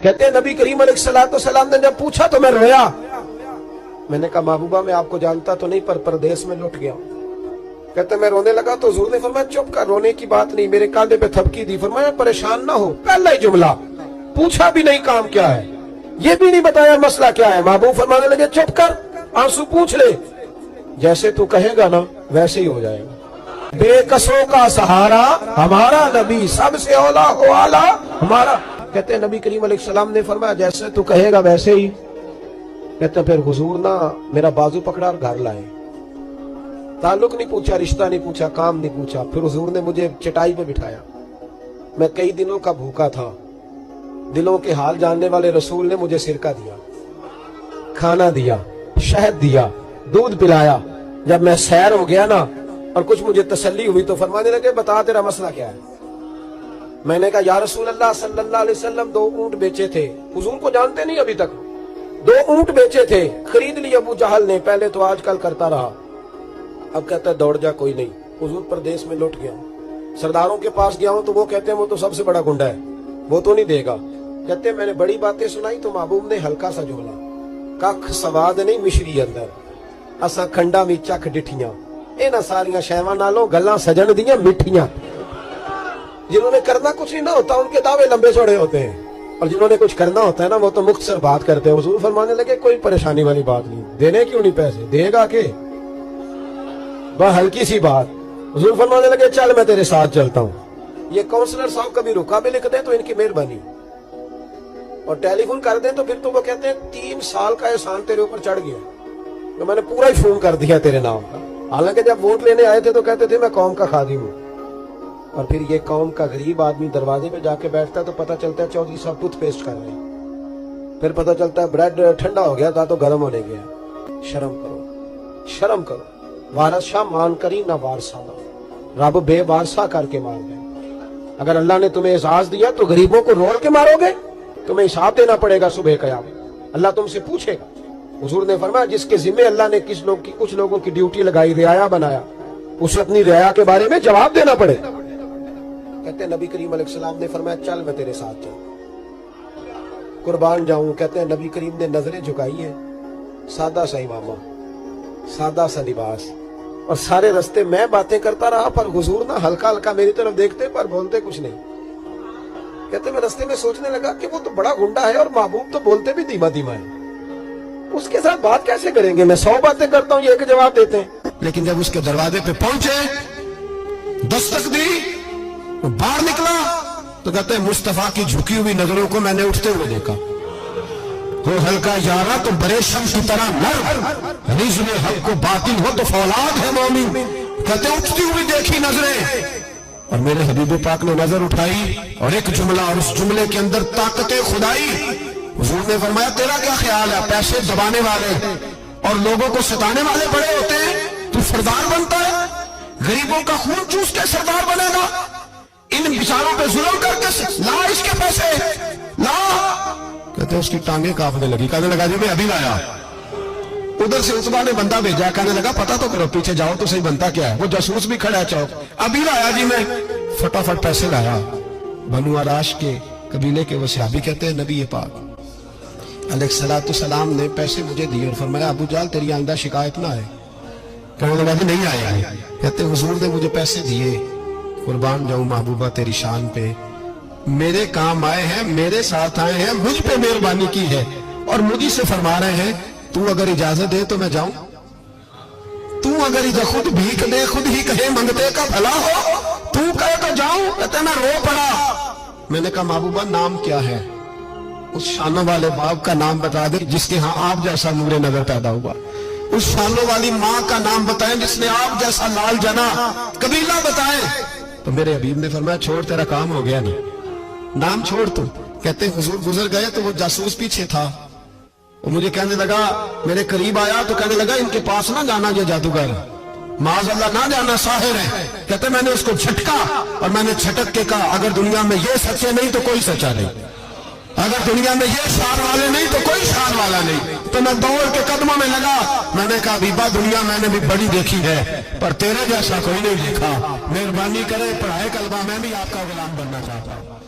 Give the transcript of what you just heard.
کہتے ہیں نبی کریم علیہ السلام نے جب پوچھا تو میں رویا. میں نے کہا محبوبہ میں آپ کو جانتا تو نہیں پر پردیس میں لٹ گیا. کہتے ہیں میں رونے لگا تو حضور نے فرمایا چپ کر, رونے کی بات نہیں. میرے کاندھے پہ تھپکی دی, فرمایا پریشان نہ ہو. پہلا ہی جملہ, پوچھا بھی نہیں کام کیا ہے, یہ بھی نہیں بتایا مسئلہ کیا ہے. محبوب فرمانے لگے چپ کر, آنسو پوچھ لے, جیسے تو کہے گا نا ویسے ہی ہو جائے گا. بے کسوں کا سہارا ہمارا نبی, سب سے اولا ہو آلہ ہمارا. کہتے ہیں نبی کریم علیہ السلام نے فرمایا جیسے تو کہے گا ویسے ہی. کہتے ہیں پھر حضور نا میرا بازو پکڑا اور گھر لائے. تعلق نہیں پوچھا, رشتہ نہیں پوچھا, کام نہیں پوچھا. پھر حضور نے مجھے چٹائی پہ بٹھایا. میں کئی دنوں کا بھوکا تھا. دلوں کے حال جاننے والے رسول نے مجھے سرکہ دیا, کھانا دیا, شہد دیا, دودھ پلایا. جب میں سیر ہو گیا نا اور کچھ مجھے تسلی ہوئی تو فرمانے لگے بتا تیرا مسئلہ کیا ہے. میں نے کہا یا رسول اللہ صلی اللہ علیہ وسلم 2 اونٹ بیچے تھے. حضور کو جانتے نہیں ابھی تک. 2 اونٹ بیچے تھے, خرید لی ابو جہل نے. پہلے تو آج کل کرتا رہا, اب کہتا ہے دوڑ جا کوئی نہیں. حضور پردیس میں لٹ گیا. سرداروں کے پاس گیا ہوں تو وہ کہتے ہیں وہ تو سب سے بڑا گنڈا ہے, وہ تو نہیں دے گا. کہتے ہیں میں نے بڑی باتیں سنائی تو محبوب نے ہلکا سا جملہ, کخ سواد نہیں مشری اندر, اساں کھنڈا می چکھ ڈٹھیاں, انہاں ساریاں شیواں نالوں گلاں سجن دیاں مٹھیاں. جنہوں نے کرنا کچھ نہیں نہ ہوتا ان کے دعوے لمبے چوڑے ہوتے ہیں, اور جنہوں نے کچھ کرنا ہوتا ہے نا وہ تو مختصر بات کرتے ہیں. حضور فرمانے لگے کوئی پریشانی والی بات نہیں, دینے کیوں نہیں پیسے, دے گا کہ بس ہلکی سی بات. حضور فرمانے لگے چل میں تیرے ساتھ چلتا ہوں. یہ کونسلر صاحب کبھی رکا بھی لکھ دیں تو ان کی مہربانی, اور ٹیلی فون کر دیں تو پھر تو وہ کہتے ہیں 3 سال کا احسان تیرے اوپر چڑھ گیا, تو میں نے پورا ہی فون کر دیا تیرے نام کا. حالانکہ جب ووٹ لینے آئے تھے تو کہتے تھے میں قوم کا خادم ہوں, اور پھر یہ قوم کا غریب آدمی دروازے پہ جا کے بیٹھتا ہے تو پتہ چلتا ہے چودھری صاحب ٹوتھ پیسٹ کر رہے ہیں. پھر پتہ چلتا ہے بریڈ ٹھنڈا ہو گیا تھا تو گرم ہونے گیا. شرم کرو, شرم کرو. وارث شاہ مان کری نہ وارثہ نہ, رب بے وارثہ کر کے مار دے. اگر اللہ نے تمہیں اعزاز دیا تو غریبوں کو رول کے مارو گے, تمہیں حساب دینا پڑے گا صبح قیامت, اللہ تم سے پوچھے گا. حضور نے فرمایا جس کے ذمہ اللہ نے کچھ لوگوں کی ڈیوٹی لگائی, رعایا بنایا, اسے اپنی رعایا کے بارے میں جواب دینا پڑے. کہتے ہیں نبی کریم علیہ السلام نے فرمایا چل میں تیرے ساتھ جاؤں, قربان جاؤں. کہتے ہیں نبی کریم نے نظریں جھکائی ہیں, سادہ سا امامہ, سادہ سا لباس, اور سارے رستے میں باتیں کرتا رہا, پر حضور نہ ہلکا ہلکا میری طرف دیکھتے پر بولتے کچھ نہیں. کہتے میں رستے میں سوچنے لگا کہ وہ تو بڑا گنڈا ہے اور محبوب تو بولتے بھی دھیما دھیما ہے, اس کے ساتھ بات کیسے کریں گے. میں 100 باتیں کرتا ہوں, یہ ایک جواب دیتے ہیں. لیکن جب اس کے دروازے پہ پہنچے, دستک دی, باہر نکلا تو کہتے ہیں مصطفیٰ کی جھکی ہوئی نظروں کو میں نے اٹھتے ہوئے دیکھا. وہ ہلکا یارا تو بڑے شمس کی طرح نر, رزم حق کو باطل ہو تو فولاد ہے مومن. کہتے ہیں اٹھتی ہوئی دیکھی نظریں, اور میرے حبیب پاک نے نظر اٹھائی اور ایک جملہ, اور اس جملے کے اندر طاقت خدائی. حضور نے فرمایا تیرا کیا خیال ہے, پیسے دبانے والے اور لوگوں کو ستانے والے بڑے ہوتے ہیں, تو سردار بنتا ہے, غریبوں کا خون چوس کے سردار بنے گا, ان بیچاروں پہ ظلم کر کے لا اس کے پیسے لا. کہتے ہیں اس کی ٹانگیں کانپنے لگی, کہنے لگا جی میں ابھی لایا. ادھر سے عتبہ نے بندہ بھیجا, کہنے لگا پتہ تو کرو, پیچھے جاؤ تو صحیح بنتا کیا ہے. وہ جاسوس بھی کھڑا ہے چوک, ابھی لایا جی میں, فٹافٹ پیسے لایا. بنو عراش کے قبیلے کے وہ صحابی کہتے ہیں نبی پاک علیہ السلام نے پیسے مجھے دیے اور فرمایا ابو جہل تیری آئندہ شکایت نہ آئے. کہنے لگا جی نہیں آیا ہے. کہتے ہیں حضور نے مجھے پیسے دیے, قربان جاؤں محبوبہ تیری شان پہ, میرے کام آئے ہیں, میرے ساتھ آئے ہیں, مجھ پہ مہربانی کی ہے, اور مجھے سے فرما رہے ہیں تو اگر اجازت دے تو میں جاؤں, تو اگر خود بھیک دے, خود ہی کہے منگتے کا بھلا ہو, تو کہے تو جاؤں. کہتے ہیں میں رو پڑا. میں نے کہا محبوبہ نام کیا ہے, اس شانوں والے باپ کا نام بتا دے جس کے ہاں آپ جیسا نور نظر پیدا ہوا, اس شانوں والی ماں کا نام بتائیں جس نے آپ جیسا لال جنا, قبیلہ بتائیں. تو میرے حبیب نے فرمایا چھوڑ تیرا کام ہو گیا نا, نام چھوڑ تو. کہتے ہیں حضور گزر گئے تو وہ جاسوس پیچھے تھا, وہ مجھے کہنے لگا, میرے قریب آیا تو کہنے لگا ان کے پاس نہ جانا, یہ جادوگر معاذ اللہ نہ جانا, ساحر ہے. کہتے میں نے اس کو جھٹکا اور میں نے جھٹک کے کہا اگر دنیا میں یہ سچے نہیں تو کوئی سچا نہیں, اگر دنیا میں یہ شان والے نہیں تو کوئی شان والا نہیں. تو میں دوڑ کے قدموں میں لگا, میں نے کہا حبیبہ دنیا میں نے بھی بڑی دیکھی ہے پر تیرے جیسا کوئی نہیں دیکھا, مہربانی کرے پڑھائے کلمہ, میں بھی آپ کا غلام بننا چاہتا ہوں.